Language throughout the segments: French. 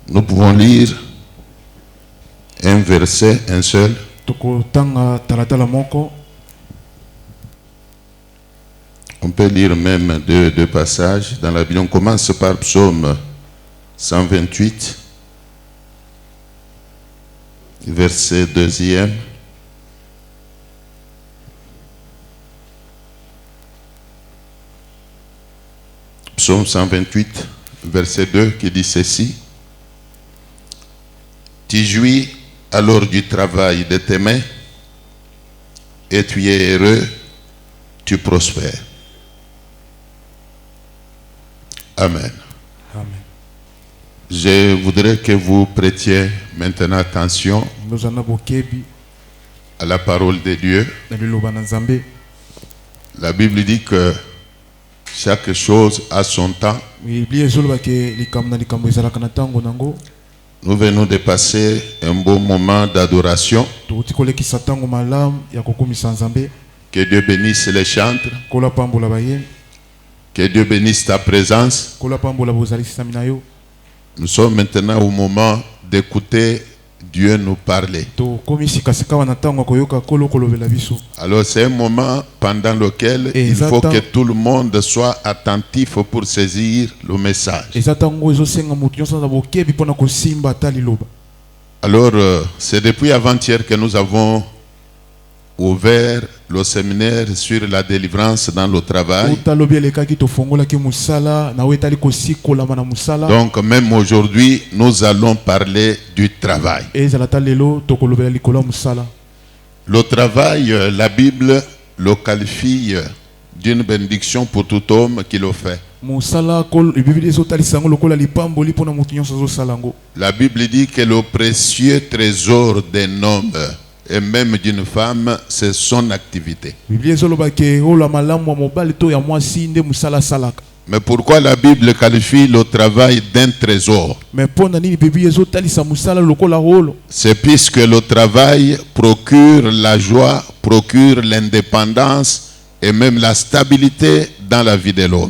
Nous pouvons lire un verset, un seul. On peut lire même deux passages dans la Bible. On commence par Psaume 128, verset 2e. Psaume 128, verset 2, qui dit ceci. Tu jouis alors du travail de tes mains, et tu es heureux, tu prospères. Amen. Amen. Je voudrais que vous prêtiez maintenant attention à la parole de Dieu. La Bible dit que chaque chose a son temps. Nous venons de passer un beau moment d'adoration. Que Dieu bénisse les chantres. Que Dieu bénisse ta présence. Nous sommes maintenant au moment d'écouter Dieu nous parler. Alors c'est un moment pendant lequel il faut que tout le monde soit attentif pour saisir le message. Alors c'est depuis avant-hier que nous avons ouvert le séminaire sur la délivrance dans le travail. Donc même aujourd'hui, nous allons parler du travail. Le travail, la Bible le qualifie d'une bénédiction pour tout homme qui le fait. La Bible dit que le précieux trésor d'un homme et même d'une femme, c'est son activité. Mais pourquoi la Bible qualifie le travail d'un trésor? C'est puisque le travail procure la joie, procure l'indépendance et même la stabilité dans la vie de l'homme.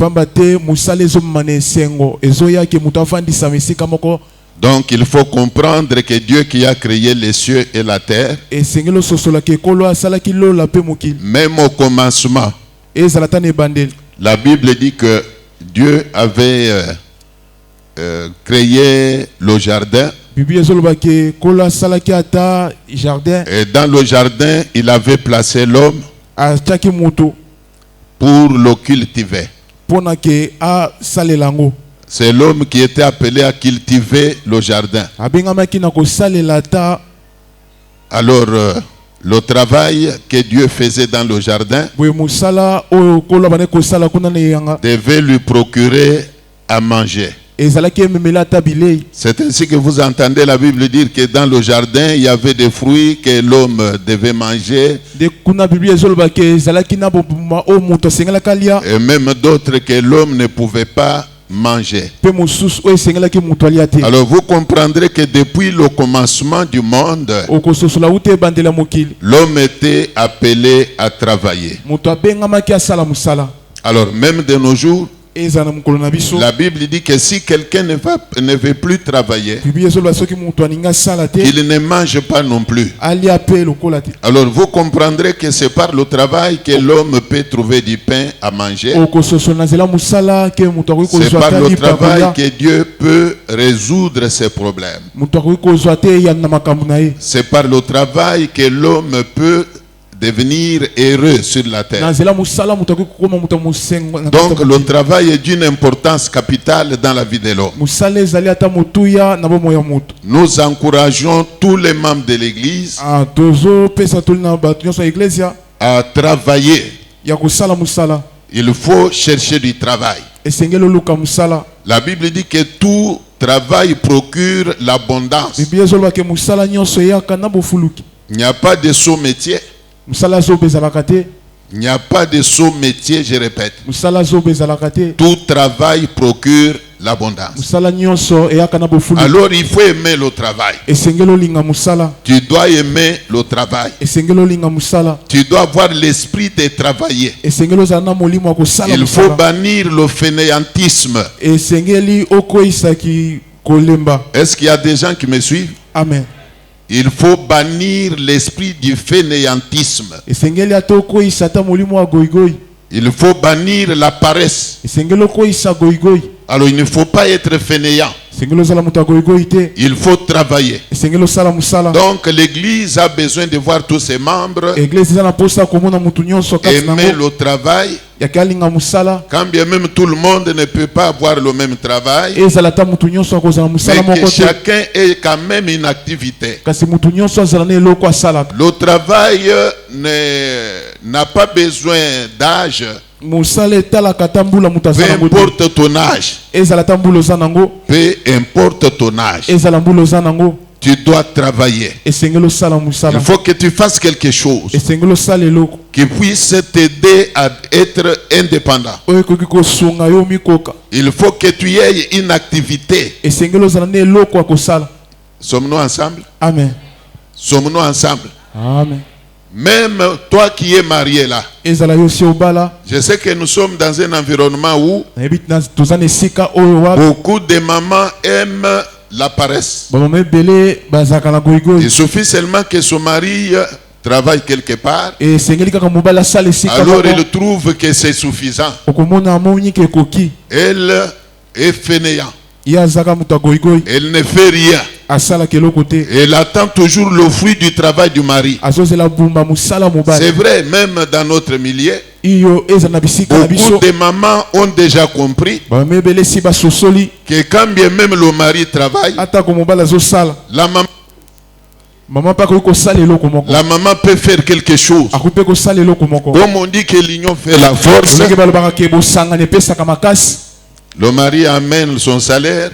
Donc il faut comprendre que Dieu qui a créé les cieux et la terre, même au commencement, la Bible dit que Dieu avait créé le jardin. Et dans le jardin, il avait placé l'homme pour le cultiver. C'est l'homme qui était appelé à cultiver le jardin. Alors, le travail que Dieu faisait dans le jardin devait lui procurer à manger. C'est ainsi que vous entendez la Bible dire que dans le jardin, il y avait des fruits que l'homme devait manger. Et même d'autres que l'homme ne pouvait pas manger. Alors vous comprendrez que depuis le commencement du monde, l'homme était appelé à travailler. Alors même de nos jours, la Bible dit que si quelqu'un ne veut plus travailler, il ne mange pas non plus. Alors vous comprendrez que c'est par le travail que l'homme peut trouver du pain à manger. C'est par le travail que Dieu peut résoudre ses problèmes. C'est par le travail que l'homme peut devenir heureux sur la terre. Donc le travail est d'une importance capitale dans la vie de l'homme. Nous encourageons tous les membres de l'église à travailler. Il faut chercher du travail. La Bible dit que tout travail procure l'abondance. Il n'y a pas de sot métier. Il n'y a pas de sot métier, je répète. Tout travail procure l'abondance. Alors il faut aimer le travail. Tu dois aimer le travail. Tu dois avoir l'esprit de travailler. Il faut bannir le fainéantisme. Est-ce qu'il y a des gens qui me suivent? Amen. Il faut bannir l'esprit du fainéantisme. Il faut bannir la paresse. Alors il ne faut pas être fainéant. Il faut travailler. Donc l'église a besoin de voir tous ses membres aimer le travail. Quand bien même tout le monde ne peut pas avoir le même travail, mais que chacun ait quand même une activité. Le travail n'a pas besoin d'âge. Peu importe ton âge. Peu importe ton âge. Tu dois travailler. Il faut que tu fasses quelque chose qui puisse t'aider à être indépendant. Il faut que tu aies une activité. Sommes-nous ensemble? Amen. Sommes-nous ensemble? Amen. Même toi qui es marié là, je sais que nous sommes dans un environnement où beaucoup de mamans aiment la paresse. Il suffit seulement que son mari travaille quelque part, alors il trouve que c'est suffisant. Elle est fainéante. Elle ne fait rien. Elle attend toujours le fruit du travail du mari. C'est vrai, même dans notre milieu, beaucoup de mamans ont déjà compris que quand bien même le mari travaille, la maman peut faire quelque chose. Comme on dit que l'union fait la force, le mari amène son salaire,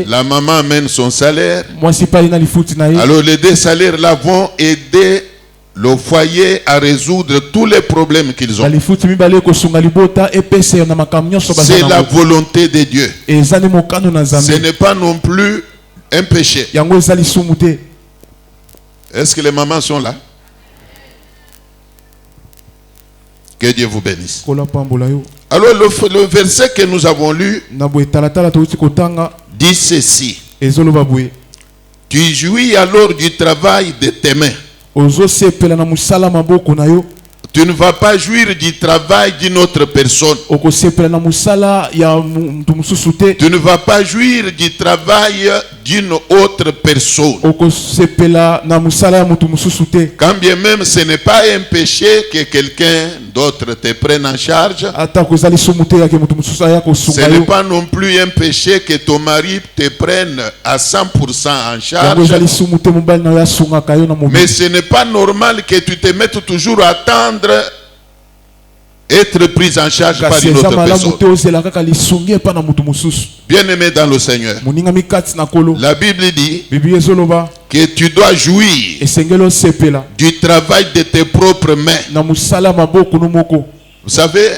la maman amène son salaire. Alors les deux salaires là vont aider le foyer à résoudre tous les problèmes qu'ils ont. C'est la volonté de Dieu. Ce n'est pas non plus un péché. Est-ce que les mamans sont là? Que Dieu vous bénisse. Alors le verset que nous avons lu dit ceci. Tu jouis alors du travail de tes mains. Tu ne vas pas jouir du travail d'une autre personne. Tu ne vas pas jouir du travail d'une autre personne. Quand bien même ce n'est pas un péché que quelqu'un d'autre te prenne en charge, ce n'est pas non plus un péché que ton mari te prenne à 100% en charge. Mais ce n'est pas normal que tu te mettes toujours à attendre être pris en charge par une autre personne. Bien aimé dans le Seigneur, la Bible dit que tu dois jouir du travail de tes propres mains. Vous savez,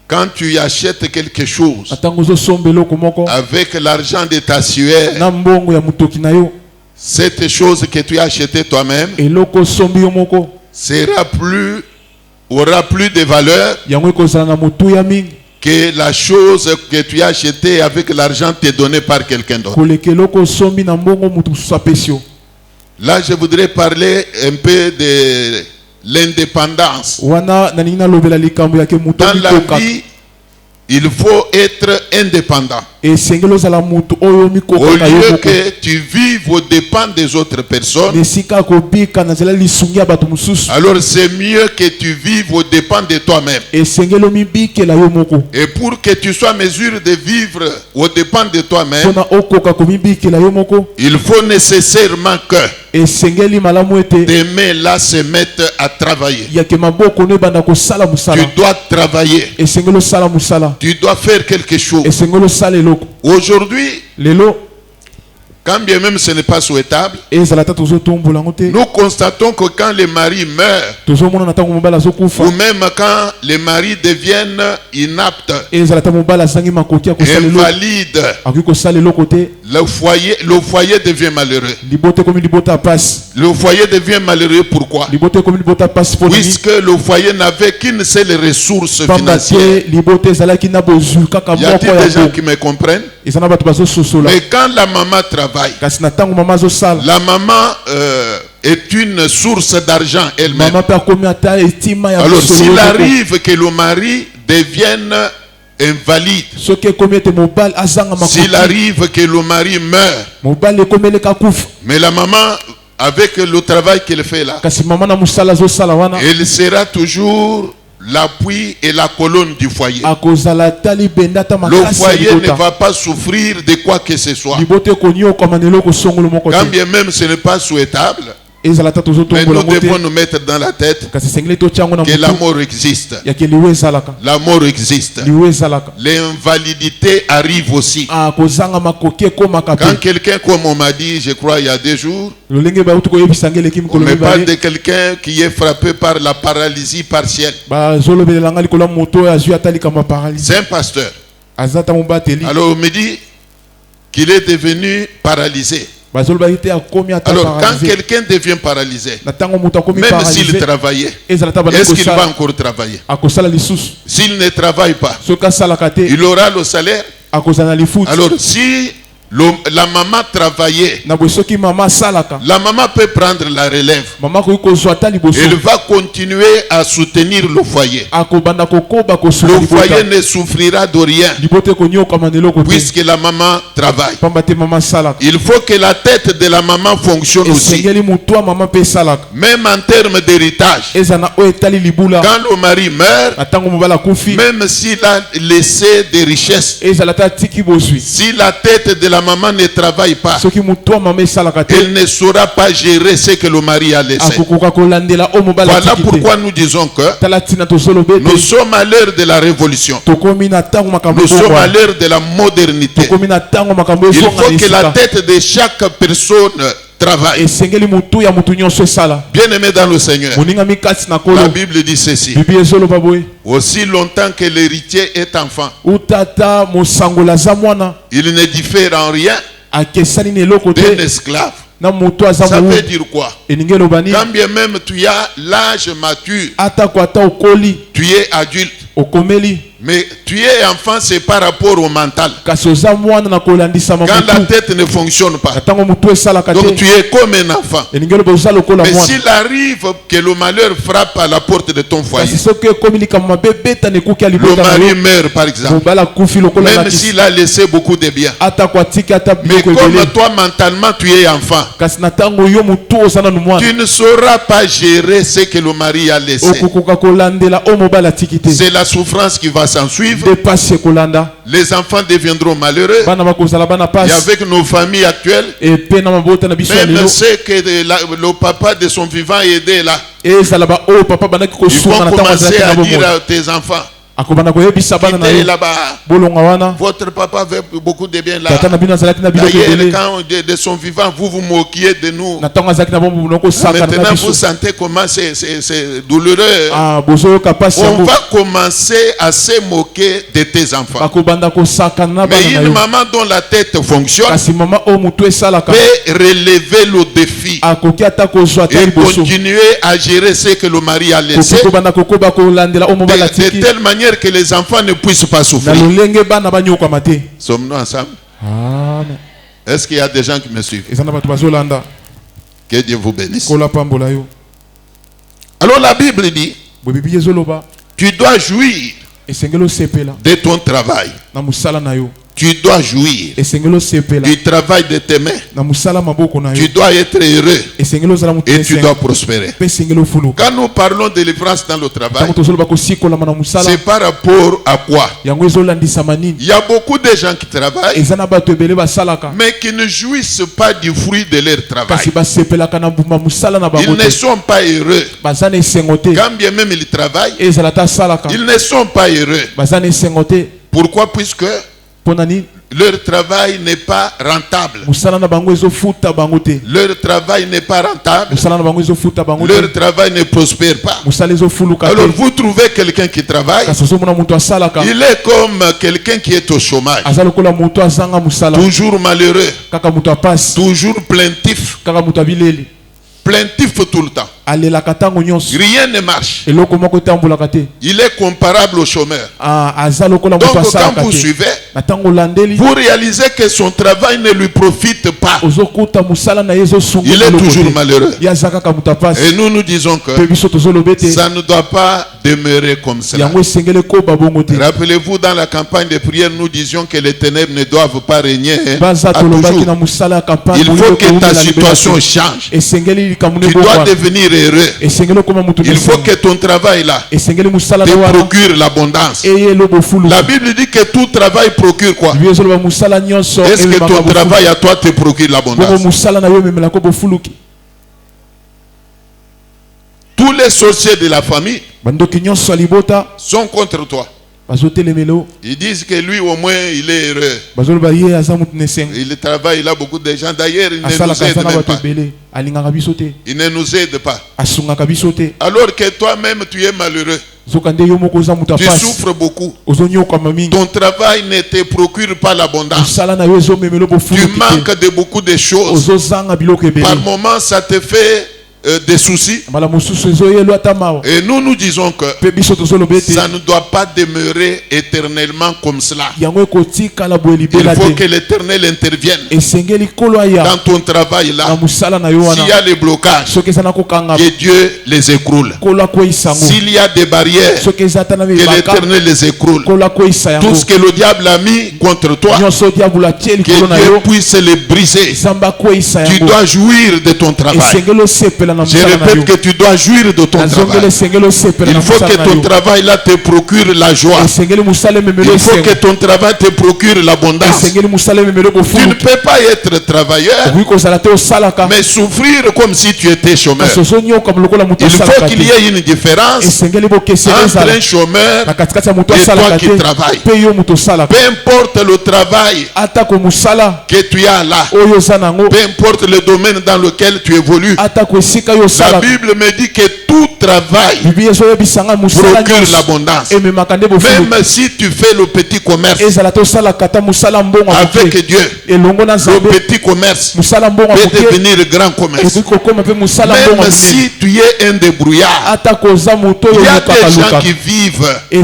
quand tu achètes quelque chose avec l'argent de ta sueur, cette chose que tu as achetée toi-même aura plus de valeur que la chose que tu as achetée avec l'argent te donné par quelqu'un d'autre. Là, je voudrais parler un peu de l'indépendance. Dans la vie, il faut être indépendant. Au lieu que tu vives aux dépens des autres personnes, alors c'est mieux que tu vives aux dépens de toi-même. Et pour que tu sois en mesure de vivre aux dépens de toi-même, il faut nécessairement que tes mains là se mettent à travailler. Tu dois travailler. Tu dois faire quelque chose. Aujourd'hui, quand bien même ce n'est pas souhaitable, nous constatons que quand les maris meurent, ou même quand les maris deviennent inaptes, invalides, le foyer devient malheureux. Le foyer devient malheureux pourquoi? Puisque le foyer n'avait qu'une seule ressource financière. Y a-t-il des gens qui me comprennent? Mais quand la maman travaille, la maman est une source d'argent elle-même. Alors s'il arrive que le mari devienne invalide, s'il arrive que le mari meurt, mais la maman, avec le travail qu'elle fait là, elle sera toujours l'appui et la colonne du foyer. Le foyer ne va pas souffrir de quoi que ce soit. Quand bien même ce n'est pas souhaitable, mais nous devons nous mettre dans la tête que l'amour existe. L'amour existe. L'invalidité arrive aussi. Quand quelqu'un, comme on m'a dit, je crois il y a 2 jours, on me parle de quelqu'un qui est frappé par la paralysie partielle. C'est un pasteur. Alors on me dit qu'il est devenu paralysé. Alors quand quelqu'un devient paralysé, même s'il travaillait, est-ce qu'il va encore travailler? S'il ne travaille pas, il aura le salaire. Alors si la maman travaillait, la maman peut prendre la relève. Elle va continuer à soutenir le foyer. Le foyer ne souffrira de rien puisque la maman travaille. Il faut que la tête de la maman fonctionne aussi. Même en termes d'héritage, quand le mari meurt, même s'il a laissé des richesses, si la tête de la maman ne travaille pas, elle ne saura pas gérer ce que le mari a laissé. Voilà pourquoi nous disons que nous sommes à l'heure de la révolution. Nous sommes à l'heure de la modernité. Il faut que la tête de chaque personne travaille. Bien aimé dans le Seigneur, la Bible dit ceci: aussi longtemps que l'héritier est enfant, il ne diffère en rien d'un esclave. Ça veut dire quoi? Quand bien même tu as l'âge mature, tu es adulte, mais tu es enfant, c'est par rapport au mental. Quand la tête ne fonctionne pas, donc tu es comme un enfant. Mais s'il arrive que le malheur frappe à la porte de ton foyer, le mari meurt par exemple, même s'il a laissé beaucoup de biens, mais comme toi mentalement tu es enfant, tu ne sauras pas gérer ce que le mari a laissé. C'est la souffrance qui va s'en suivre. Les enfants deviendront malheureux. Et avec nos familles actuelles, même ceux que le papa de son vivant est aidé là, ils vont commencer à dire à tes enfants: là-bas, votre papa avait beaucoup de bien là. D'ailleurs, quand de son vivant, vous vous moquiez de nous. Maintenant, vous sentez comment c'est douloureux. On va commencer à se moquer de tes enfants. Mais une maman dont la tête fonctionne peut relever le défi et continuer à gérer ce que le mari a laissé de telle manière que les enfants ne puissent pas souffrir. Sommes-nous ensemble? Est-ce qu'il y a des gens qui me suivent? Que Dieu vous bénisse. Alors la Bible dit, tu dois jouir de ton travail. Tu dois jouir du travail de tes mains. Tu dois être heureux et tu dois prospérer. Quand nous parlons de délivrance dans le travail, c'est par rapport à quoi? Il y a beaucoup de gens qui travaillent mais qui ne jouissent pas du fruit de leur travail. Ils ne sont pas heureux. Quand bien même ils travaillent, ils ne sont pas heureux. Pourquoi? Puisque Leur travail n'est pas rentable. Leur travail n'est pas rentable. Leur travail ne prospère pas. Alors vous trouvez quelqu'un qui travaille, il est comme quelqu'un qui est au chômage. Toujours malheureux. Toujours plaintif. Plaintif tout le temps. Rien ne marche. Il est comparable au chômeur. Donc quand vous suivez, vous réalisez que son travail ne lui profite pas. Il est toujours malheureux. Et nous nous disons que ça ne doit pas demeurer comme cela. Rappelez-vous, dans la campagne de prière, nous disions que les ténèbres ne doivent pas régner à toujours. Il faut que ta situation change. Tu dois devenir heureux. Il faut que ton travail là te procure l'abondance. La Bible dit que tout travail procure quoi? Est-ce que ton travail à toi te procure l'abondance? Tous les sorciers de la famille sont contre toi. Ils disent que lui au moins il est heureux. Il travaille, il a beaucoup de gens. D'ailleurs, il ne nous aide même pas. Il ne nous aide pas. Alors que toi-même tu es malheureux. Tu souffres beaucoup. Ton travail ne te procure pas l'abondance. Tu manques de beaucoup de choses. Par moments ça te fait des soucis. Et nous nous disons que ça ne doit pas demeurer éternellement comme cela. Il faut que l'Éternel intervienne dans ton travail là. S'il y a les blocages, que Dieu les écroule. S'il y a des barrières, que l'Éternel les écroule. Tout ce que le diable a mis contre toi, que Dieu puisse les briser. Tu dois jouir de ton travail. Je répète que tu dois jouir de ton travail. Il faut que ton travail là te procure la joie. Il faut que ton travail te procure l'abondance. Tu ne peux pas être travailleur mais souffrir comme si tu étais chômeur. Il faut qu'il y ait une différence entre un chômeur et toi qui travailles. Peu importe le travail que tu as là, peu importe le domaine dans lequel tu évolues, la Bible me dit que tout travail procure l'abondance. Même si tu fais le petit commerce avec Dieu, le petit commerce peut devenir grand commerce. Même si tu es un débrouillard, il y a des gens qui vivent, qui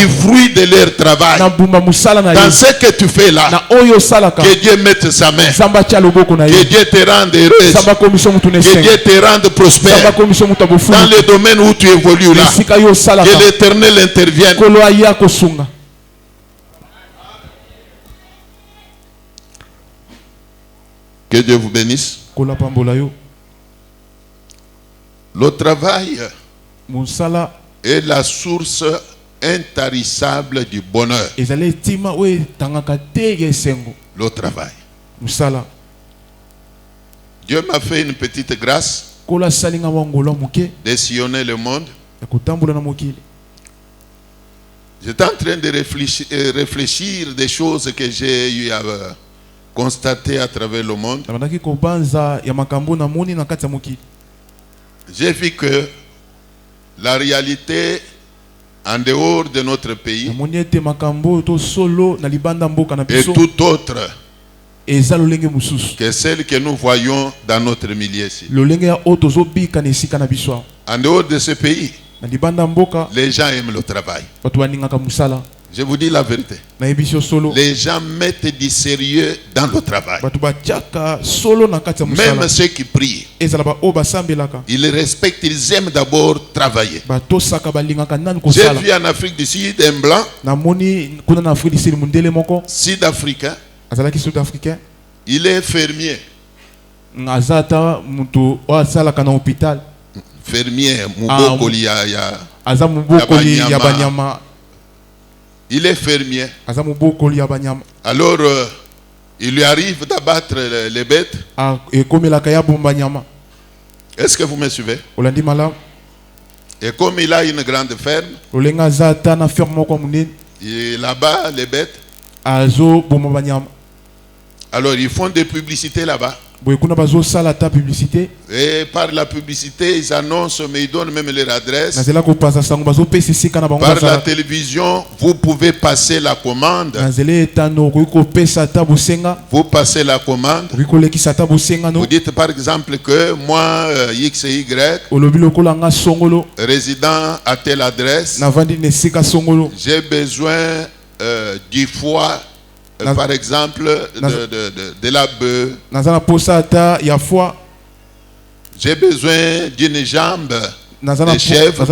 fruit de leur travail. Dans ce que tu fais là, que Dieu mette sa main, que Dieu te rende heureuse, que Dieu te rende prospère dans le domaine où tu évolues là. Que l'Éternel intervienne. Que Dieu vous bénisse. Le travail est la source intarissable du bonheur. Le travail. Dieu m'a fait une petite grâce de sillonner le monde. J'étais en train de réfléchir des choses que j'ai eu à constater à travers le monde. J'ai vu que la réalité en dehors de notre pays est tout autre que celle que nous voyons dans notre milieu ici. En dehors de ce pays, les gens aiment le travail. Je vous dis la vérité. Les gens mettent du sérieux dans le travail. Même ceux qui prient, ils respectent, ils aiment d'abord travailler. J'ai vu en Afrique du Sud un blanc, sud-africain. Il est fermier. Fermier, il est fermier. Alors, il lui arrive d'abattre les bêtes. Est-ce que vous me suivez? Et comme il a une grande ferme, il abat les bêtes. Alors ils font des publicités là-bas. Et par la publicité, ils annoncent, mais ils donnent même leur adresse. Par la télévision, vous pouvez passer la commande. Vous passez la commande. Vous dites par exemple que moi, X et Y, résident à telle adresse, j'ai besoin du foie. Par exemple, de la bœuf. J'ai besoin d'une jambe de chèvre.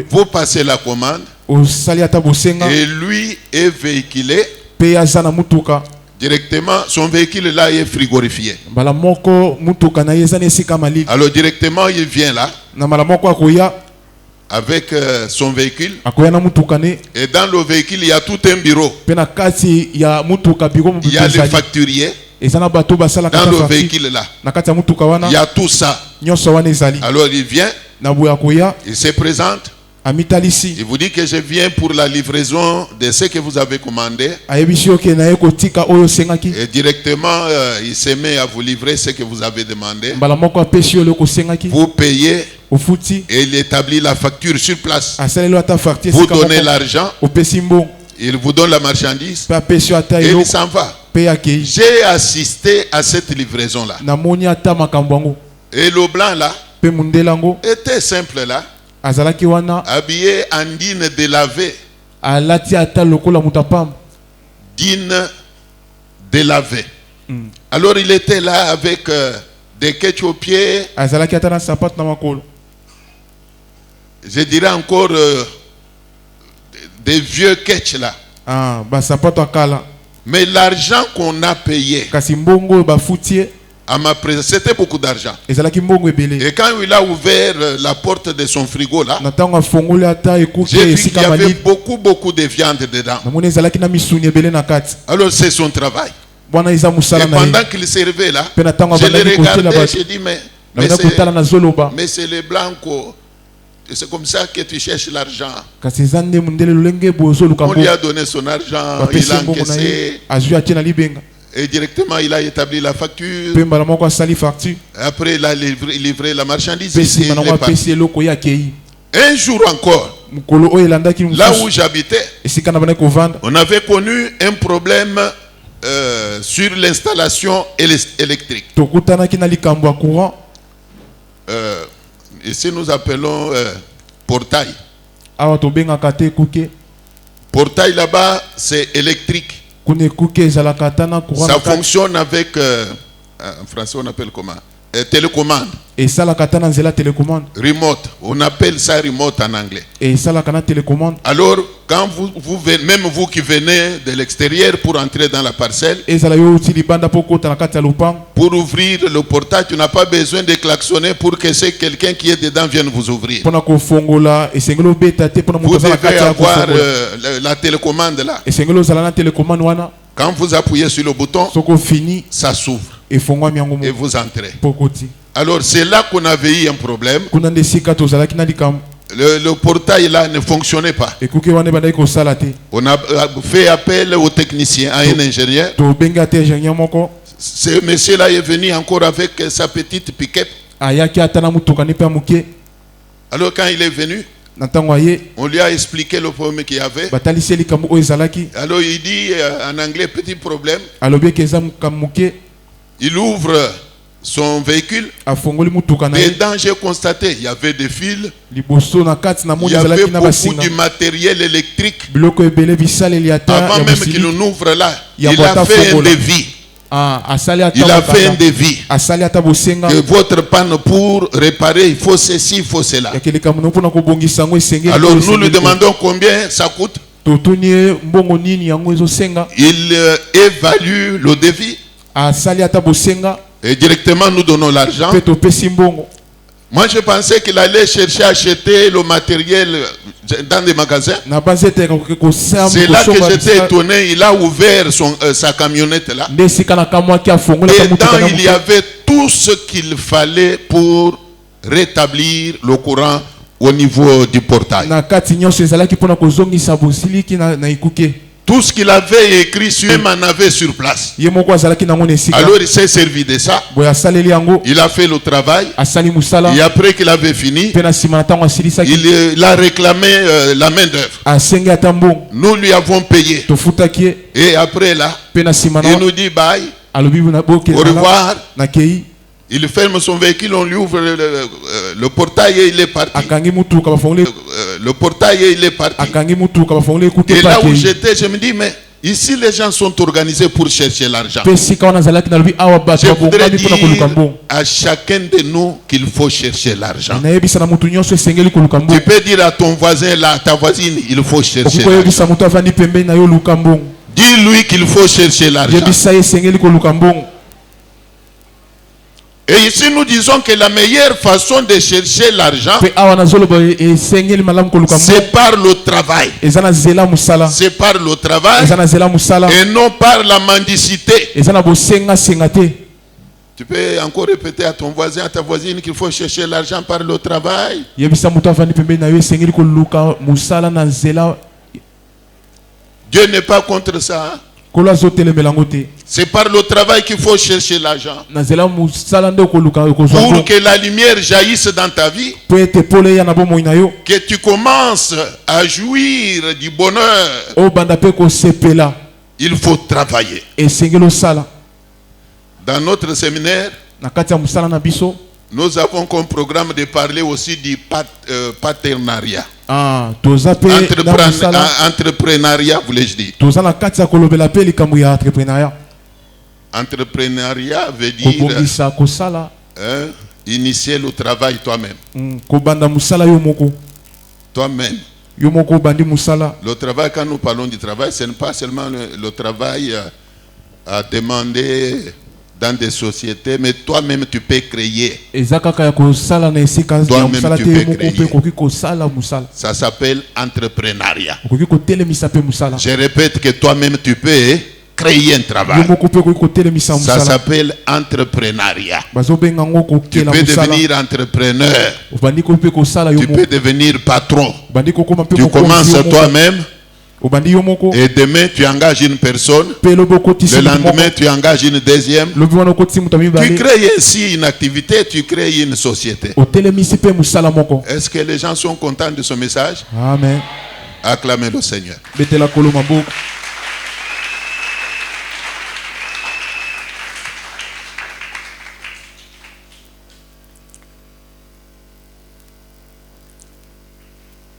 Vous passez la commande. Et lui est véhiculé. Directement, son véhicule là est frigorifié. Alors directement, il vient là. Avec son véhicule. Et dans le véhicule, il y a tout un bureau. Il y a le facturier. Dans le véhicule là, il y a tout ça. Alors il vient, il se présente. Il vous dit que je viens pour la livraison de ce que vous avez commandé. Et directement, il se met à vous livrer ce que vous avez demandé. Vous payez. Et il établit la facture sur place. Vous donnez l'argent. Il vous donne la marchandise. Et il s'en va. J'ai assisté à cette livraison-là. Et le blanc là était simple là. Habillé en dîne délavée. Dîne délavée. Alors il était là avec des ketchup aux pieds. Je dirais encore des vieux ketch là. Mais l'argent qu'on a payé à ma présence, c'était beaucoup d'argent. Et quand il a ouvert la porte de son frigo là, j'ai vu qu'il y avait beaucoup de viande dedans. Alors c'est son travail. Et pendant qu'il servait là, je l'ai regardé, j'ai dit mais c'est les blancs. C'est comme ça que tu cherches l'argent. On lui a donné son argent, il a encaissé. Et directement, il a établi la facture. Après, il a livré la marchandise. Un jour encore, là où j'habitais, on avait connu un problème sur l'installation électrique. Ici nous appelons portail. Portail là-bas, c'est électrique. Ça fonctionne avec, en français on appelle comment? Télécommande. Remote. On appelle ça remote en anglais. Alors, quand vous venez, même vous qui venez de l'extérieur pour entrer dans la parcelle, pour ouvrir le portail, tu n'as pas besoin de klaxonner pour que c'est quelqu'un qui est dedans vienne vous ouvrir. Vous devez avoir la télécommande là. Quand vous appuyez sur le bouton, ça s'ouvre. Et vous entrez. Alors c'est là qu'on avait eu un problème. Le portail là ne fonctionnait pas. On a fait appel au technicien, à un ingénieur. Ce monsieur là est venu encore avec sa petite pick-up. Alors quand il est venu, on lui a expliqué le problème qu'il y avait. Alors il dit en anglais, petit problème. Il ouvre son véhicule. Dedans, j'ai constaté il y avait des fils. Il y avait beaucoup du matériel électrique. Avant même qu'il ouvre là, il a fait un devis. Il a fait un devis. Que votre panne pour réparer, il faut ceci, il faut cela. Alors nous lui demandons combien ça coûte. Il évalue le devis. Et directement nous donnons l'argent. Moi je pensais qu'il allait chercher à acheter le matériel dans des magasins. C'est là que j'étais étonné. Il a ouvert sa camionnette là. Et dedans il y avait tout ce qu'il fallait pour rétablir le courant au niveau du portail. Tout ce qu'il avait écrit sur même en avait sur place. Alors il s'est servi de ça. Il a fait le travail. Et après qu'il avait fini, il a réclamé la main d'œuvre. Nous lui avons payé. Et après là, il nous dit bye. Au revoir. Il ferme son véhicule, on lui ouvre le portail et il est parti. Le portail et il est parti. Et là où j'étais, je me dis, mais ici les gens sont organisés pour chercher l'argent. Je voudrais dire à chacun de nous qu'il faut chercher l'argent. Tu peux dire à ton voisin, là, ta voisine, il faut chercher l'argent. Dis-lui qu'il faut chercher l'argent. Et ici nous disons que la meilleure façon de chercher l'argent, c'est par le travail. C'est par le travail et non par la mendicité. Tu peux encore répéter à ton voisin, à ta voisine qu'il faut chercher l'argent par le travail. Dieu n'est pas contre ça. C'est par le travail qu'il faut chercher l'argent. Pour que la lumière jaillisse dans ta vie. Que tu commences à jouir du bonheur. Il faut travailler. Dans notre séminaire, nous avons comme programme de parler aussi du partenariat. Entrepreneuriat, voulais-je dire. Entrepreneuriat veut dire initier le travail toi-même. Toi-même. Le travail, quand nous parlons du travail, ce n'est pas seulement le travail à demander dans des sociétés, mais toi-même tu peux créer. Toi-même tu peux créer. Ça s'appelle entrepreneuriat. Je répète que toi-même tu peux créer un travail. Ça s'appelle entrepreneuriat. Tu peux devenir entrepreneur. Tu peux devenir patron. Tu commences toi-même. Et demain tu engages une personne. Le lendemain tu engages une deuxième. Tu crées ainsi une activité, tu crées une société. Est-ce que les gens sont contents de ce message? Amen. Acclamez le Seigneur.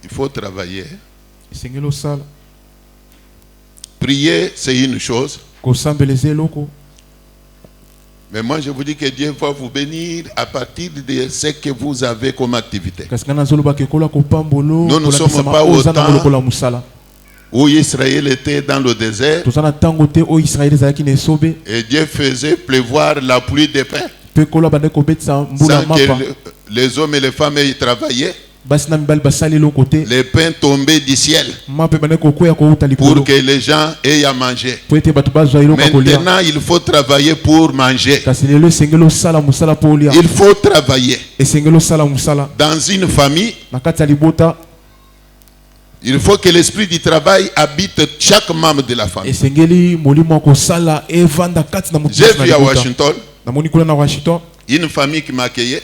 Il faut travailler. Prier, c'est une chose. Mais moi, je vous dis que Dieu va vous bénir à partir de ce que vous avez comme activité. Nous ne sommes pas au temps où Israël était dans le désert et Dieu faisait pleuvoir la pluie de pain sans que les hommes et les femmes aient travaillé. Les pains tombaient du ciel pour que les gens aient à manger. Maintenant, il faut travailler pour manger. Il faut travailler. Dans une famille, il faut que l'esprit du travail habite chaque membre de la famille. J'ai vu à Washington une famille qui m'accueillait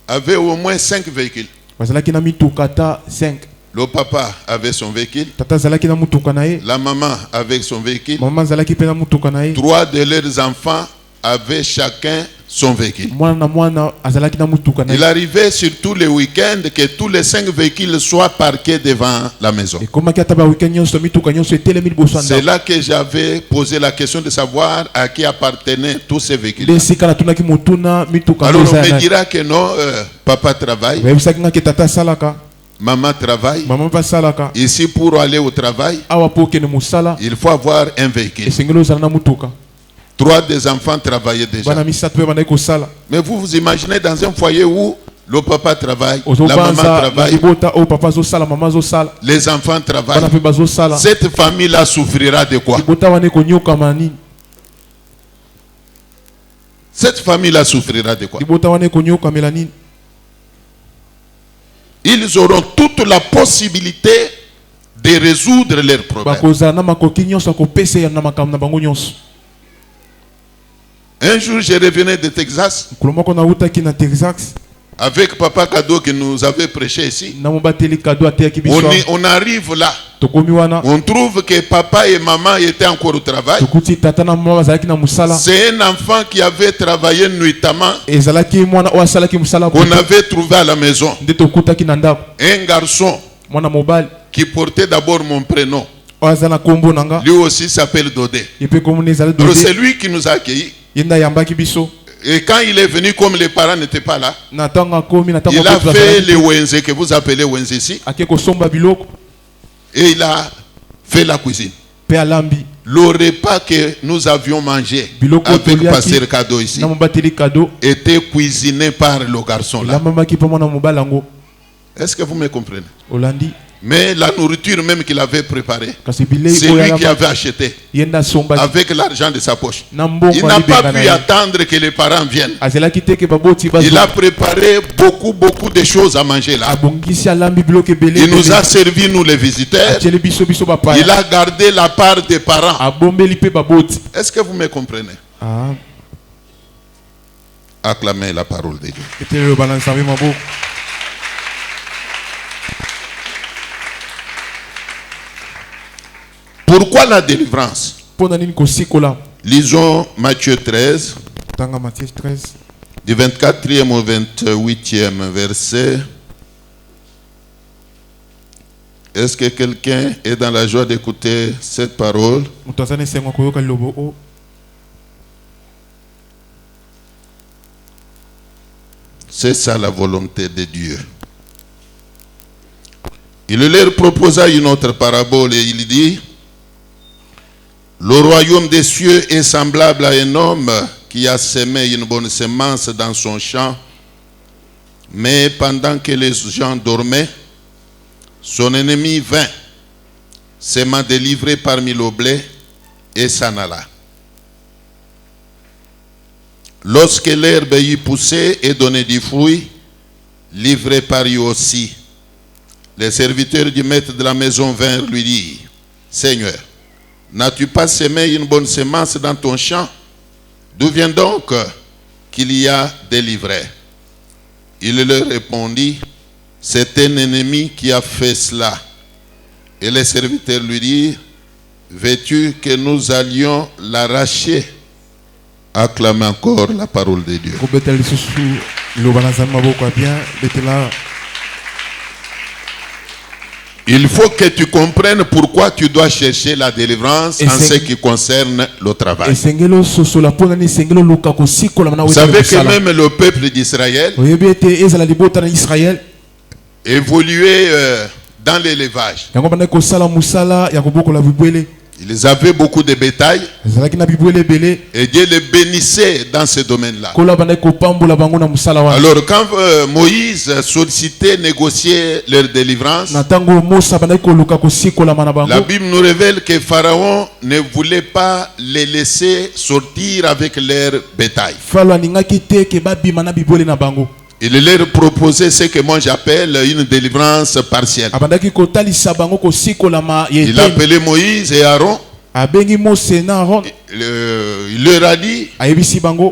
avait au moins 5 véhicules. Le papa avait son véhicule. La maman avait son véhicule. 3 de leurs enfants avaient chacun son véhicule. Il arrivait sur tous les week-ends que tous les 5 véhicules soient parqués devant la maison. C'est là que j'avais posé la question de savoir à qui appartenaient tous ces véhicules. Alors on me dira que non, papa travaille, maman travaille. Ici pour aller au travail, il faut avoir un véhicule. 3 des enfants travaillaient déjà. Mais vous vous imaginez dans un foyer où le papa travaille, la maman travaille, les enfants travaillent. Cette famille-là souffrira de quoi? Cette famille-là souffrira de quoi? Ils auront toute la possibilité de résoudre leurs problèmes. Un jour, je revenais de Texas avec Papa Kado qui nous avait prêché ici. On arrive là. On trouve que papa et maman étaient encore au travail. C'est un enfant qui avait travaillé nuitamment qu'on avait trouvé à la maison. Un garçon qui portait d'abord mon prénom. Lui aussi s'appelle Dodé. Alors c'est lui qui nous a accueillis. Et quand il est venu, comme les parents n'étaient pas là, il a fait les wenze que vous appelez wenze ici. Et il a fait la cuisine. Le repas que nous avions mangé avec Pasteur Kado ici était cuisiné par le garçon là. Est-ce que vous me comprenez? Mais la nourriture même qu'il avait préparée, c'est lui qui avait acheté avec l'argent de sa poche. Il n'a pas pu attendre que les parents viennent. Il a préparé beaucoup de choses à manger là. Il nous a servi, nous les visiteurs. Il a gardé la part des parents. Est-ce que vous me comprenez? Acclamez la parole de Dieu. Pourquoi la délivrance? Lisons Matthieu 13, du 24e au 28e verset. Est-ce que quelqu'un est dans la joie d'écouter cette parole? C'est ça la volonté de Dieu. Il leur proposa une autre parabole et il dit: le royaume des cieux est semblable à un homme qui a semé une bonne semence dans son champ. Mais pendant que les gens dormaient, son ennemi vint, s'aimant délivré parmi le blé, et s'en alla. Lorsque l'herbe y poussait et donnait du fruit, livré par lui aussi, les serviteurs du maître de la maison vinrent lui dire: Seigneur, n'as-tu pas semé une bonne semence dans ton champ? D'où vient donc qu'il y a des livrets? Il leur répondit: c'est un ennemi qui a fait cela. Et les serviteurs lui dirent: veux-tu que nous allions l'arracher? Acclamez encore la parole de Dieu. Il faut que tu comprennes pourquoi tu dois chercher la délivrance en ce qui concerne le travail. Vous savez que même le peuple d'Israël évoluait dans l'élevage. Ils avaient beaucoup de bétail et Dieu les bénissait dans ce domaine-là. Alors quand Moïse sollicitait, négociait leur délivrance, la Bible nous révèle que Pharaon ne voulait pas les laisser sortir avec leur bétail. Il leur proposait ce que moi j'appelle une délivrance partielle. Il appelait Moïse et Aaron. Il leur a dit: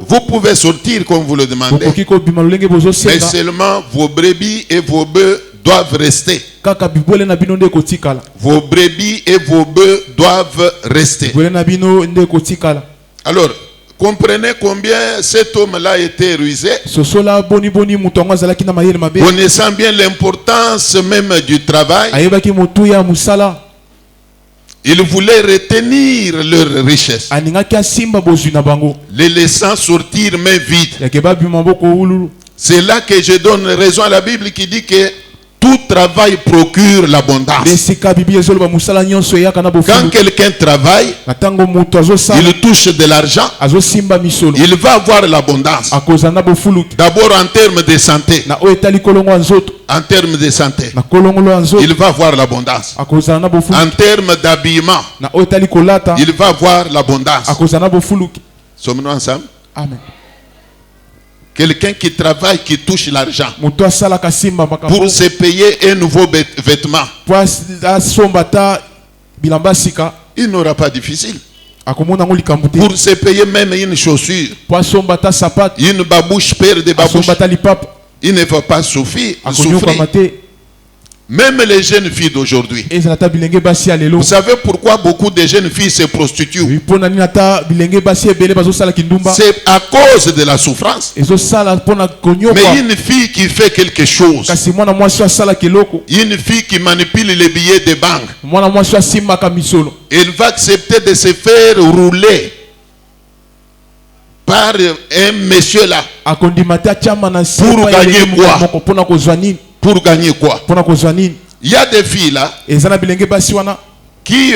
vous pouvez sortir comme vous le demandez, mais seulement vos brebis et vos bœufs doivent rester. Vos brebis et vos bœufs doivent rester. Alors, comprenez combien cet homme-là était rusé, connaissant bien l'importance même du travail. Il voulait retenir leur richesse, les laissant sortir main vide. C'est là que je donne raison à la Bible qui dit que tout travail procure l'abondance. Quand quelqu'un travaille, il touche de l'argent, il va avoir l'abondance. D'abord en termes de santé. En termes de santé, il va avoir l'abondance. En termes d'habillement, il va avoir l'abondance. Sommes-nous ensemble? Amen. Quelqu'un qui travaille, qui touche l'argent pour se payer un nouveau vêtement. Il n'aura pas difficile. Pour se payer même une chaussure, une babouche, paire de babouches, il ne va pas souffrir. Même les jeunes filles d'aujourd'hui. Vous savez pourquoi beaucoup de jeunes filles se prostituent? C'est à cause de la souffrance. Mais une fille qui fait quelque chose, une fille qui manipule les billets de banque, elle va accepter de se faire rouler par un monsieur là. Pour gagner quoi? Pour gagner quoi? Il y a des filles là qui,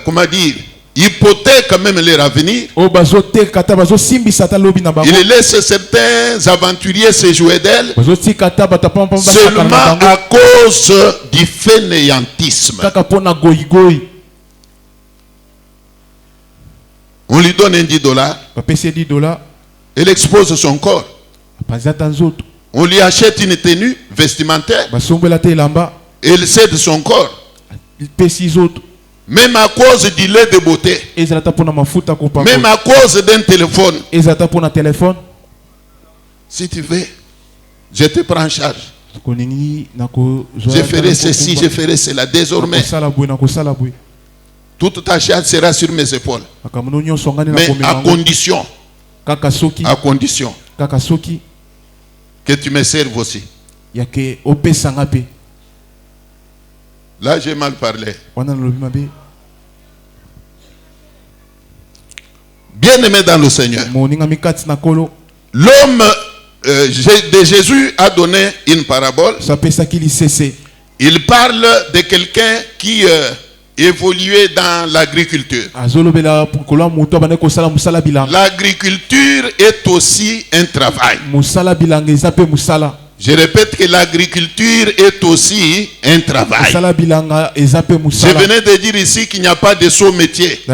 comment dire, hypothèquent même leur avenir. Ils laissent certains aventuriers se jouer d'elles seulement à cause du fainéantisme. On lui donne un $10. Elle expose son corps. On lui achète une tenue vestimentaire. Elle cède son corps. Même à cause du lait de beauté. Même à cause d'un téléphone. Si tu veux, je te prends en charge. Je ferai ceci, je ferai cela. Désormais, toute ta charge sera sur mes épaules. Mais à condition que tu me serves aussi. Là, j'ai mal parlé. Bien-aimé dans le Seigneur, l'homme de Jésus a donné une parabole. Il parle de quelqu'un qui évoluait dans l'agriculture. L'agriculture est aussi un travail. Je répète que l'agriculture est aussi un travail. Je venais de dire ici qu'il n'y a pas de saut métier. Il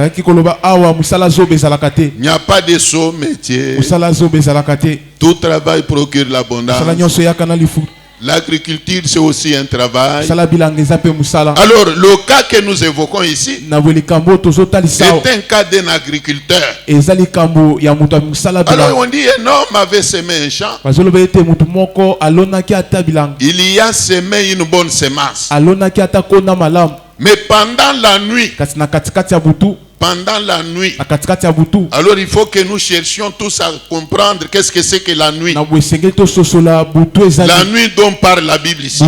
n'y a pas de saut métier. Tout travail procure l'abondance. L'agriculture, c'est aussi un travail. Alors, le cas que nous évoquons ici, c'est un cas d'un agriculteur. Alors, on dit un homme avait semé un champ. Il y a semé une bonne semence. Mais pendant la nuit, alors il faut que nous cherchions tous à comprendre qu'est-ce que c'est que la nuit. La nuit dont parle la Bible ici.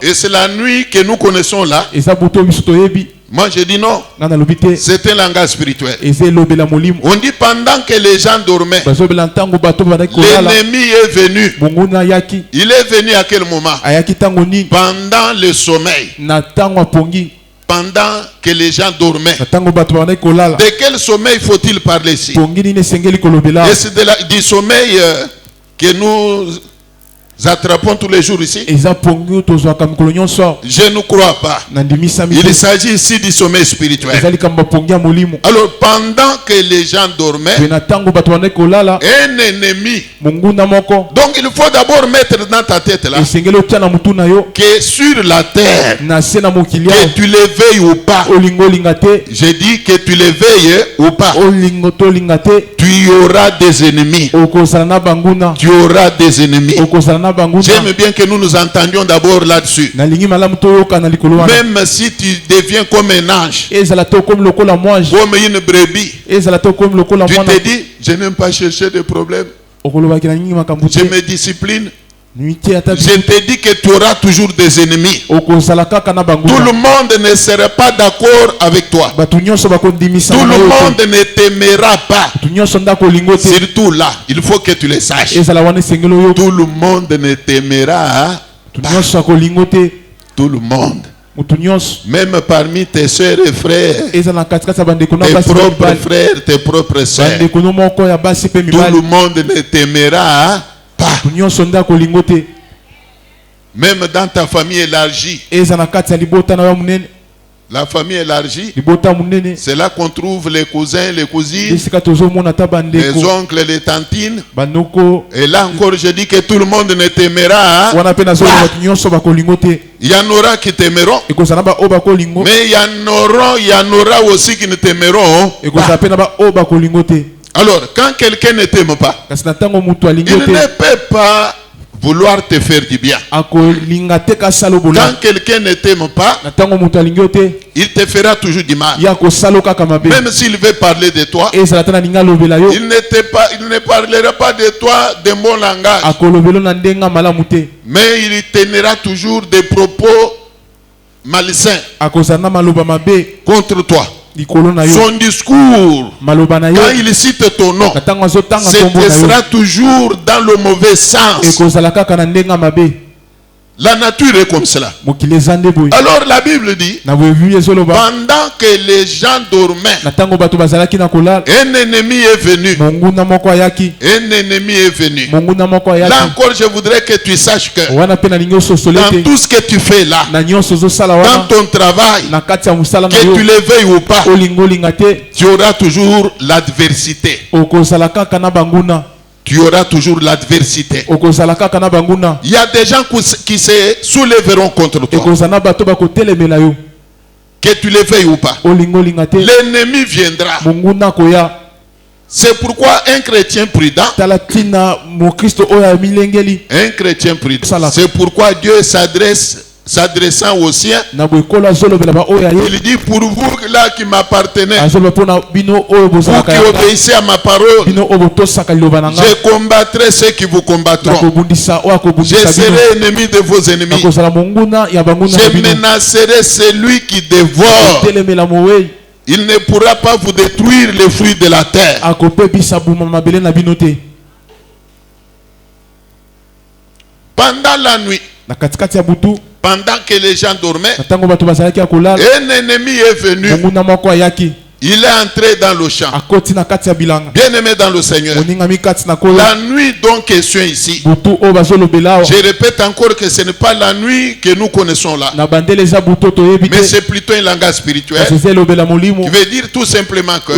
Et c'est la nuit que nous connaissons là. Moi je dis non. C'est un langage spirituel. On dit pendant que les gens dormaient, l'ennemi est venu. Il est venu à quel moment? Pendant le sommeil. Pendant que les gens dormaient. De quel sommeil faut-il parler ici? Et c'est du sommeil que nous attrapons tous les jours ici. Je ne crois pas. Il s'agit ici du sommeil spirituel. Alors pendant que les gens dormaient, un ennemi. Donc il faut d'abord mettre dans ta tête là que sur la terre, que tu les veilles ou pas, je dis que tu les veilles ou pas, tu auras des ennemis. Tu auras des ennemis. J'aime bien que nous nous entendions d'abord là-dessus. Même si tu deviens comme un ange, comme une brebis, tu te dis, je n'aime pas chercher des problèmes. Je me discipline. Je te dis que tu auras toujours des ennemis. Tout le monde ne sera pas d'accord avec toi. Tout le monde ne t'aimera pas. Surtout là, il faut que tu le saches. Tout le monde ne t'aimera pas. Tout le monde. Même parmi tes soeurs et frères, tes propres frères, tes propres soeurs, tout le monde ne t'aimera pas. Même dans ta famille élargie, La famille élargie, c'est là qu'on trouve les cousins, les cousines, les oncles, les tantines. Et là encore, je dis que tout le monde ne t'aimera. Il y en aura qui t'aimeront, mais il y en aura aussi qui ne t'aimeront. Alors, quand quelqu'un ne t'aime pas, il ne peut pas vouloir te faire du bien. Quand quelqu'un ne t'aime pas, il te fera toujours du mal. Même s'il veut parler de toi, il ne parlera pas de toi de bon langage, mais il tiendra toujours des propos malsains contre toi. Son discours, quand il cite ton nom, ce sera toujours dans le mauvais sens. La nature est comme cela. Alors la Bible dit, pendant que les gens dormaient, un ennemi est venu. Un ennemi est venu. Là encore, je voudrais que tu saches que dans tout ce que tu fais là, dans ton travail, que tu le veuilles ou pas, tu auras toujours l'adversité. Tu auras toujours l'adversité. Il y a des gens qui se soulèveront contre toi. Que tu le veuilles ou pas, l'ennemi viendra. C'est pourquoi un chrétien prudent, c'est pourquoi Dieu s'adressant aux siens, il dit: pour vous là qui m'appartenez, vous qui obéissez à ma parole, je combattrai ceux qui vous combattront. Je serai ennemi de vos ennemis. Je menacerai celui qui dévore. Il ne pourra pas vous détruire les fruits de la terre. Pendant la nuit, pendant que les gens dormaient, un ennemi est venu. Il est entré dans le champ. Bien-aimé dans le Seigneur, la nuit donc question ici, je répète encore que ce n'est pas la nuit que nous connaissons là, mais c'est plutôt un langage spirituel qui veut dire tout simplement que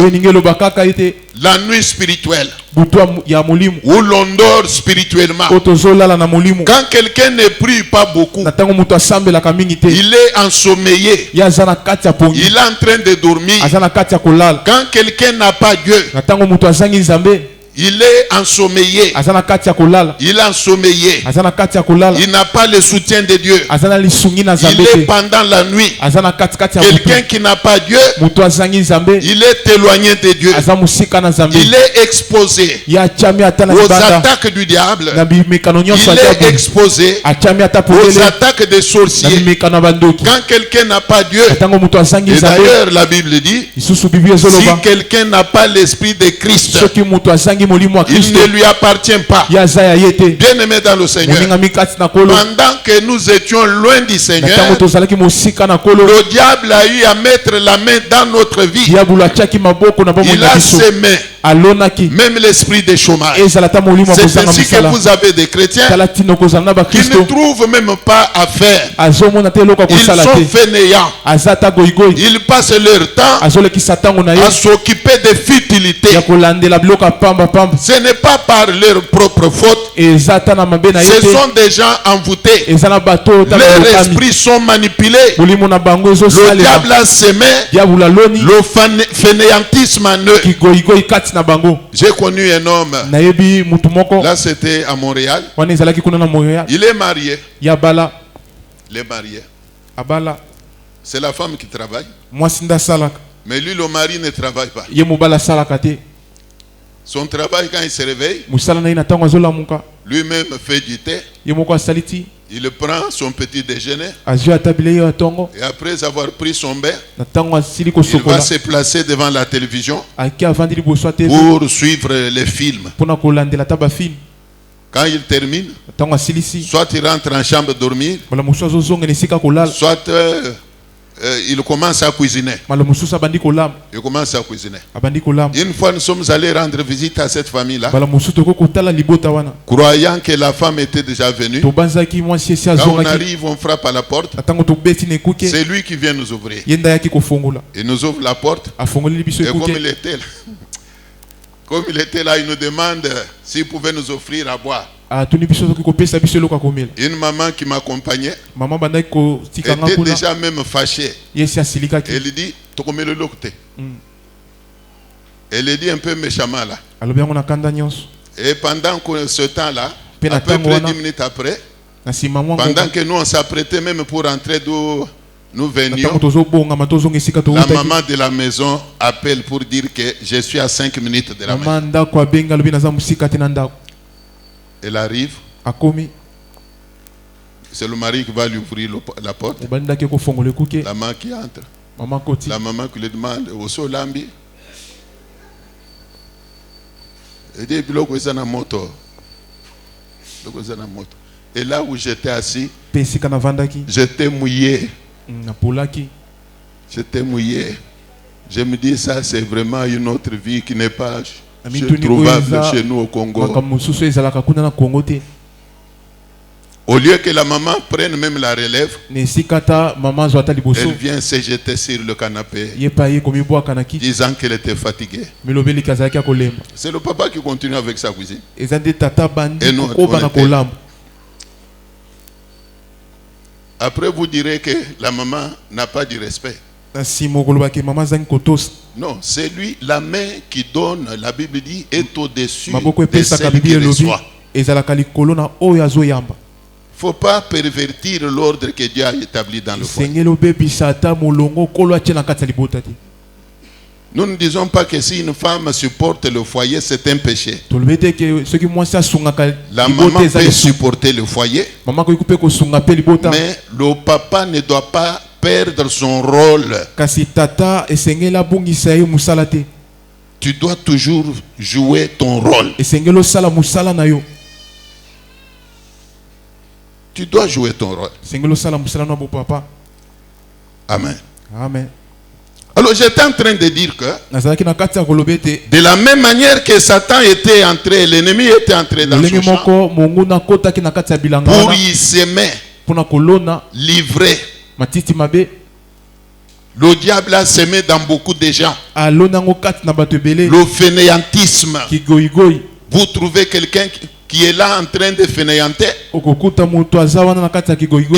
la nuit spirituelle, où l'on dort spirituellement, quand quelqu'un ne prie pas beaucoup, il est ensommeillé, il est en train de dormir. Quand quelqu'un n'a pas Dieu, il est ensommeillé. Il est ensommeillé. Il n'a pas le soutien de Dieu. Il est pendant la nuit. Quelqu'un qui n'a pas Dieu, il est éloigné de Dieu. Il est exposé aux attaques du diable. Il est exposé aux attaques des sorciers. Quand quelqu'un n'a pas Dieu, et d'ailleurs la Bible dit, si quelqu'un n'a pas l'esprit de Christ, il ne lui appartient pas. Bien-aimé dans le Seigneur, pendant que nous étions loin du Seigneur, le diable a eu à mettre la main dans notre vie. Il a semé même l'esprit de chômage. C'est ainsi que vous avez des chrétiens qui ne trouvent même pas à faire. Ils sont fainéants. Ils passent leur temps à s'occuper des futilités. Ce n'est pas par leur propre faute. Ce sont des gens envoûtés. Leurs esprits sont manipulés. Le diable a semé le fainéantisme en eux. J'ai connu un homme. Là, c'était à Montréal. Il est marié. Il est marié. C'est la femme qui travaille. Mais lui, le mari, ne travaille pas. Son travail, quand il se réveille, lui-même fait du thé. Il prend son petit déjeuner. Et après avoir pris son bain, il va se placer devant la télévision pour suivre les films. Quand il termine, soit il rentre en chambre dormir, soit il commence à cuisiner. Il commence à cuisiner. Une fois, nous sommes allés rendre visite à cette famille-là, croyant que la femme était déjà venue. Quand on arrive, on frappe à la porte. C'est lui qui vient nous ouvrir. Il nous ouvre la porte. Et comme il était là, il nous demande s'il pouvait nous offrir à boire. Une maman qui m'accompagnait était déjà même fâchée. Elle dit, elle dit un peu méchamment là. Et pendant ce temps-là, à peu près 10 minutes après, pendant que nous on s'apprêtait même pour rentrer d'où nous venions, la maman de la maison appelle pour dire que je suis à 5 minutes de la maison. Elle arrive. C'est le mari qui va lui ouvrir la porte. La maman qui entre. La maman qui lui demande au sol lambi. Elle dit et là où j'étais assis, j'étais mouillé. J'étais mouillé. Je me dis ça c'est vraiment une autre vie qui n'est pas trouvable chez nous au Congo. Au lieu que la maman prenne même la relève, elle vient se jeter sur le canapé, disant qu'elle était fatiguée. C'est le papa qui continue avec sa cuisine. Et nous, après vous direz que la maman n'a pas du respect. Non, c'est lui, la main qui donne, la Bible dit, est au-dessus de celle qui reçoit. Il ne faut pas pervertir l'ordre que Dieu a établi dans le foyer. Nous ne disons pas que si une femme supporte le foyer, c'est un péché. La maman peut supporter le foyer, mais le papa ne doit pas perdre son rôle. Tu dois toujours jouer ton rôle. Tu dois jouer ton rôle. Amen. Amen. Alors j'étais en train de dire que de la même manière que Satan était entré, l'ennemi était entré dans son champ pour y s'aimer, livrer. Le diable a semé dans beaucoup de gens le fainéantisme. Vous trouvez quelqu'un qui est là en train de fainéanter, il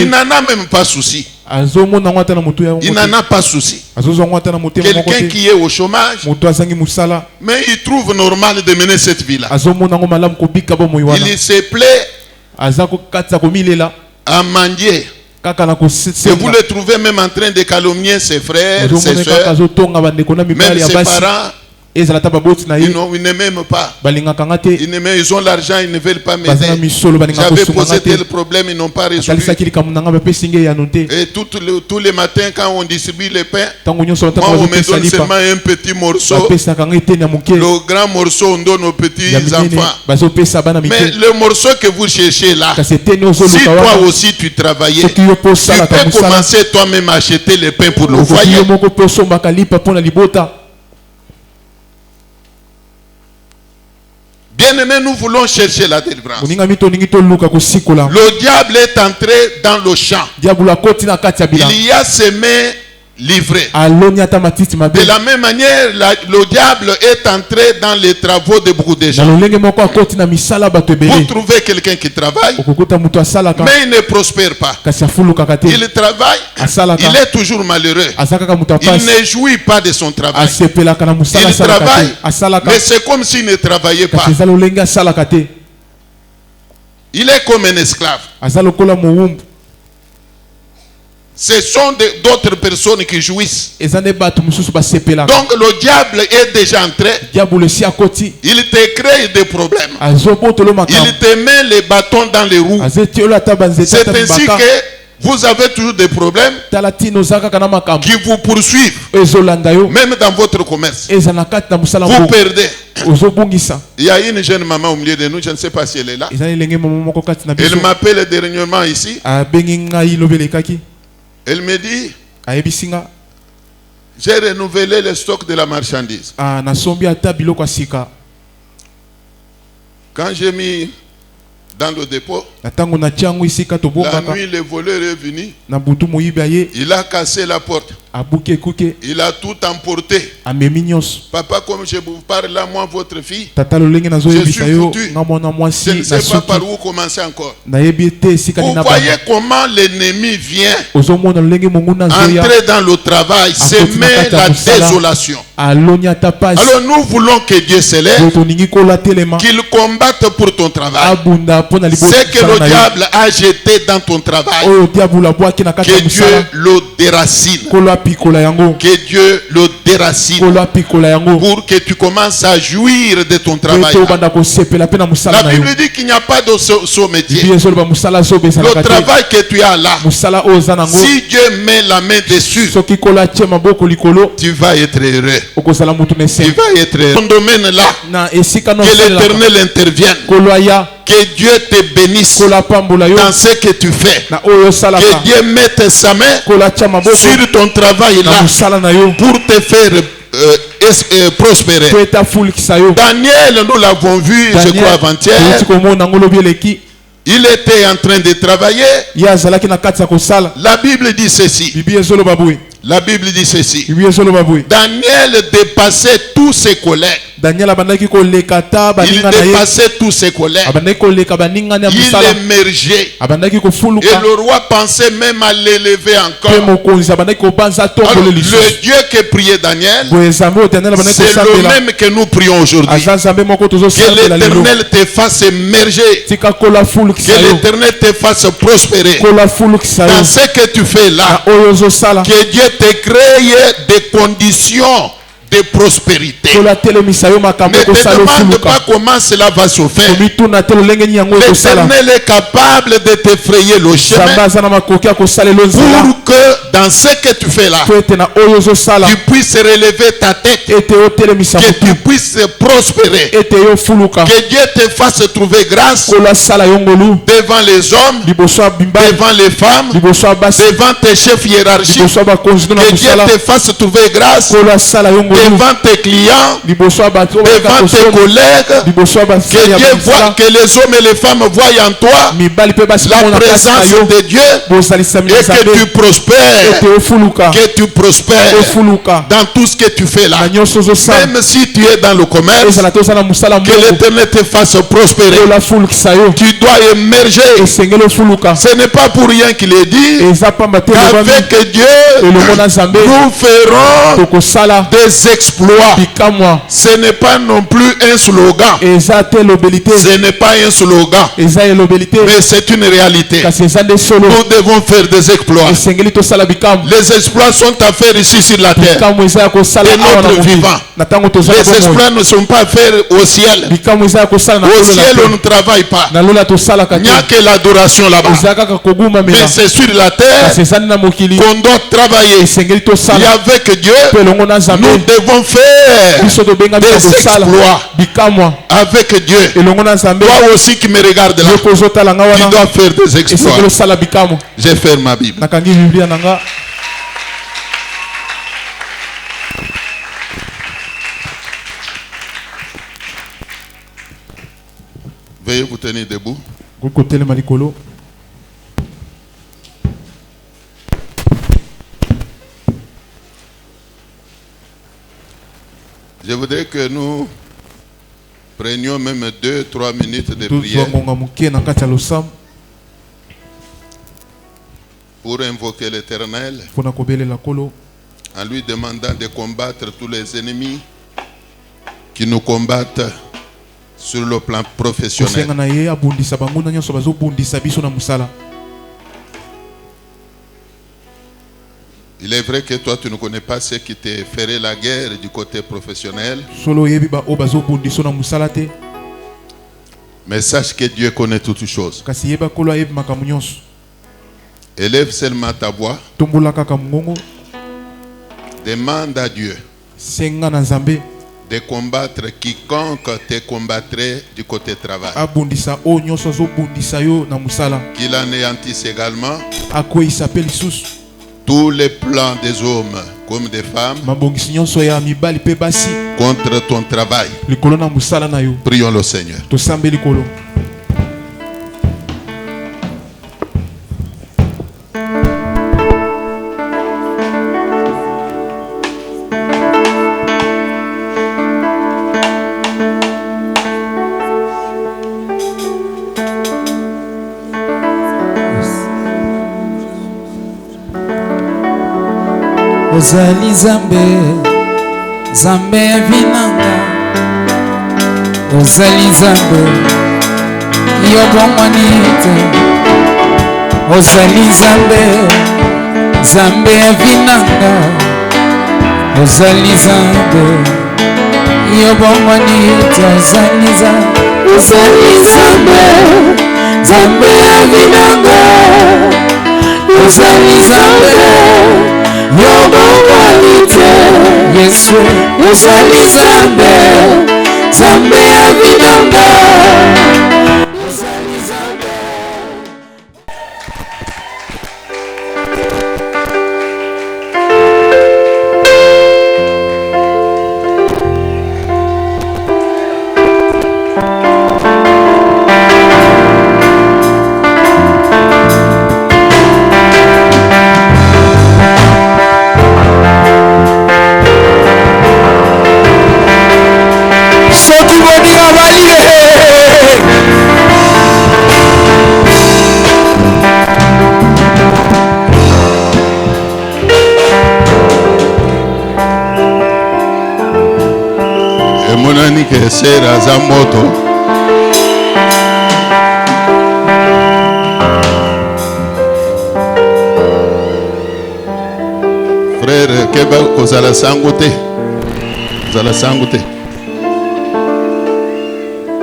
n'en a même pas souci. Il n'en a pas souci. Quelqu'un qui est au chômage, mais il trouve normal de mener cette vie-là. Il se plaît à mendier. Et vous le trouvez même en train de calomnier ses frères, ses soeurs, même ses parents. Ils ne m'aiment pas. Ils ont l'argent, ils ne veulent pas m'aider. J'avais posé tel problème, ils n'ont pas résolu. Et tous les matins, quand on distribue les pains, moi on me donne seulement un petit morceau. Le grand morceau, on donne aux petits enfants. Mais le morceau que vous cherchez là, si toi aussi tu travaillais, tu peux commencer toi-même à acheter les pains pour le foyer. Bien-aimés, nous voulons chercher la délivrance. Le diable est entré dans le champ. Il y a semé livré. De la même manière, le diable est entré dans les travaux de beaucoup de gens. Vous trouvez quelqu'un qui travaille, mais il ne prospère pas. Il travaille, il est toujours malheureux. Il ne jouit pas de son travail. Il travaille, mais c'est comme s'il ne travaillait pas. Il est comme un esclave. Ce sont d'autres personnes qui jouissent. Donc le diable est déjà entré. Il te crée des problèmes. Il te met les bâtons dans les roues. C'est ainsi que vous avez toujours des problèmes qui vous poursuivent. Même dans votre commerce. Vous perdez. Il y a une jeune maman au milieu de nous, je ne sais pas si elle est là. Elle m'appelle dernièrement ici. Elle me dit, J'ai renouvelé le stock de la marchandise. Quand j'ai mis dans le dépôt, la nuit, le voleur est venu. Il a cassé la porte. Il a tout emporté. Papa, comme je vous parle là, moi, votre fille, je suis foutu. Je ne sais pas par où commencer encore. Vous voyez comment l'ennemi vient entrer dans le travail, semer la désolation. Alors nous voulons que Dieu s'élève, qu'il combatte pour ton travail. C'est que le diable a jeté dans ton travail, que Dieu le déracine. Que Dieu le déracine pour que tu commences à jouir de ton travail. La Bible dit qu'il n'y a pas de ce métier. Le travail que tu as là, si Dieu met la main dessus, tu vas être heureux. Tu vas être heureux. Dans ce domaine-là, que l'Éternel intervienne. Que Dieu te bénisse dans ce que tu fais. Que Dieu mette sa main sur ton travail là pour te faire prospérer. Daniel, nous l'avons vu, je crois avant-hier. Il était en train de travailler. La Bible dit ceci. La Bible dit ceci. Daniel dépassait tous ses collègues. Il dépassait tous ses collègues. Il émergeait. Et le roi pensait même à l'élever encore. Alors, le Dieu qui priait Daniel, c'est le même que nous prions aujourd'hui. Que l'Éternel te fasse émerger. Que l'Éternel te fasse prospérer. Dans ce que tu fais là, que Dieu te crée des conditions de prospérité. Ne te demande pas comment cela va se faire. L'Éternel est capable de te frayer le chemin pour que dans ce que tu fais là, tu puisses relever ta tête, que tu puisses prospérer, que Dieu te fasse trouver grâce devant les hommes, devant les femmes, devant tes chefs hiérarchiques, que Dieu te fasse trouver grâce devant tes clients, devant tes collègues, que Dieu voit, que les hommes et les femmes voient en toi la présence de Dieu et que tu prospères, dans tout ce que tu fais là. Même si tu es dans le commerce, que l'Éternel te fasse prospérer. Tu dois émerger. Ce n'est pas pour rien qu'il est dit qu'avec Dieu nous ferons des exploits. Ce n'est pas non plus un slogan. Ce n'est pas un slogan, mais c'est une réalité. Nous devons faire des exploits. Les exploits sont à faire ici sur la terre. Et notre vivant. Les exploits ne sont pas à faire au ciel. Au ciel, on ne travaille pas. Il n'y a que l'adoration là-bas. Mais c'est sur la terre qu'on doit travailler. Et avec Dieu, nous devons faire des exploits avec Dieu. Toi aussi qui me regarde là, tu dois faire des exploits. J'ai fait ma Bible. Veuillez vous tenir debout. Je voudrais que nous prenions même 2-3 minutes de prière pour invoquer l'Éternel en lui demandant de combattre tous les ennemis qui nous combattent sur le plan professionnel. Il est vrai que toi tu ne connais pas ceux qui te feraient la guerre du côté professionnel. Mais sache que Dieu connaît toutes choses. Élève seulement ta voix. Demande à Dieu de combattre quiconque te combattrait du côté travail. Qu'il anéantisse également tous les plans des hommes comme des femmes contre ton travail. Prions le Seigneur. Ozali Zambe, Zambe vinanga. Ozali Zambe, yobomwanite. Ozali Zambe, Zambe vinanga. Ozali Zambe, yobomwanite. Ozali Zambe, Ozali Zambe, Zambe vinanga. Ozali Zambe. Yobomwanite, Yesu, Ozali Zambe, Zambe avinanga. Ozali Zambe. Que sera za moto frère keba kozala sangote kozala sangote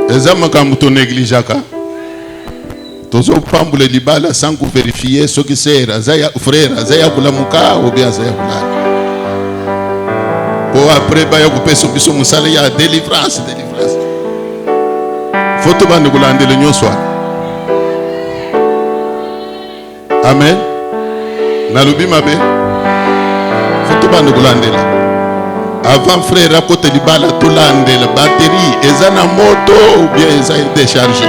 eza makambo to négligeaka tozo pambule libala sans vérifier ce qui sera za ya frère za ya kulamuka ou bien za ya kulala. Après baya kupeso biso musala ya délivrance. Faut to bande kulandela nyoswa. Amen. Nalubi mabe. Faut to bande kulandela. Avant frère akote libala to landela batterie eza na moto ou bien eza déchargé.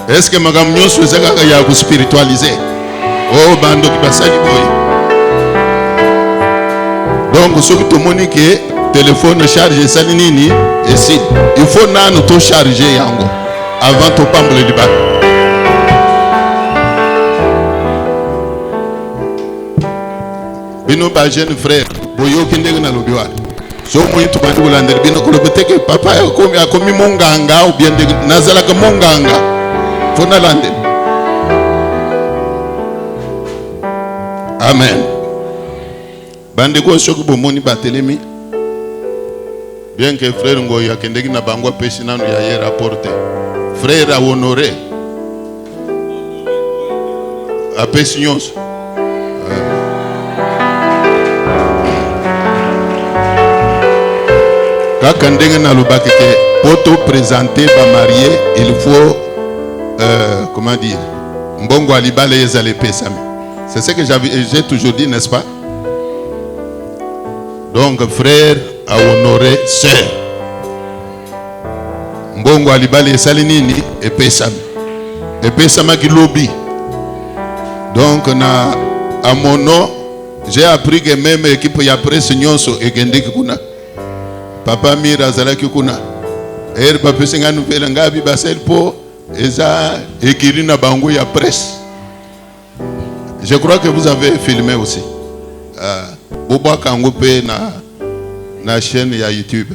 Est-ce que magam nyoswa eza kaka ya ku spiritualiser? Oh, bando qui passe boy. Donc, ce que tout le monde que téléphone chargé salinini et si il faut nous tout charger yango avant tout pamble le débat. Bino ba jeune frère, boyo kinde na lobiwa. So mo yitu bandu kulandera bino ko beteke papa akomi monganga ou bien nazala ka monganga. Fona landera. Amen. Bande ko shoku bomoni batelemi. Bien que frère Ngoya kendeki na bangwa pesi nanu ya ye rapporte. Frère a honoré. A pesi nyonso. Kaka ndenge na lobaki ke poto présenter ba marié, il faut comment dire? Mbongo alibale yezale pesami. C'est ce que j'ai toujours dit, n'est-ce pas? Donc, frère a honoré sœur. Mbongo alibale salinini et pesami. Et pesama qui lobby. Donc, à mon nom, j'ai appris que même l'équipe y a presse nyonso et gende kuna. Papa mira zala kuna. Er papa senga nouvelle ngabi basel po eza ekiri na bango ya presse. Je crois que vous avez filmé aussi. Boba Kangope na chaîne ya YouTube.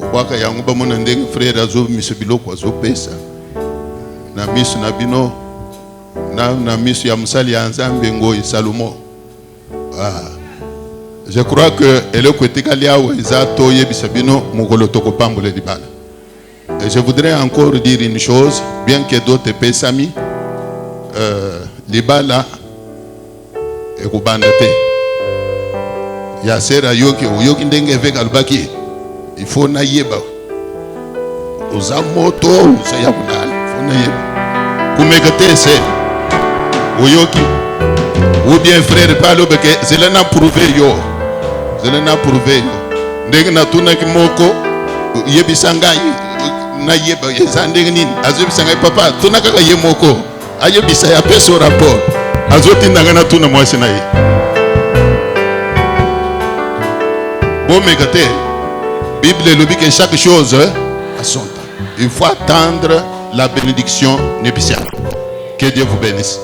Boba Kangope ba mona ndenge frère azo miso biloko azo pesa. Na miso na bino na miso ya musali ya Nzambe ngoyi Salomo. Je crois que eloko etikali awo ezato yebisa bino mukolo toko pambole dibala. Et je voudrais encore dire une chose, bien que d'autres pesami libala ekubandate ya sera yoki ndenge veka albaki il faut na yeba uza moto uza ya kulala faut na yeba Umekate se. Oyoki. Ou bien frère parle que c'est là prouvé yo. C'est là prouvé yo. Ndenge na tuna ki moko yebisanga na yeba yezandenge nini. Azobisanga papa tuna kaka ye moko. Ayebisa ya peso rapport. Azoti ndanga tuna mwasi na ye. Bon mekate. Bible le dit que chaque chose a son temps. Il faut attendre la bénédiction nuptiale. Que Dieu vous bénisse.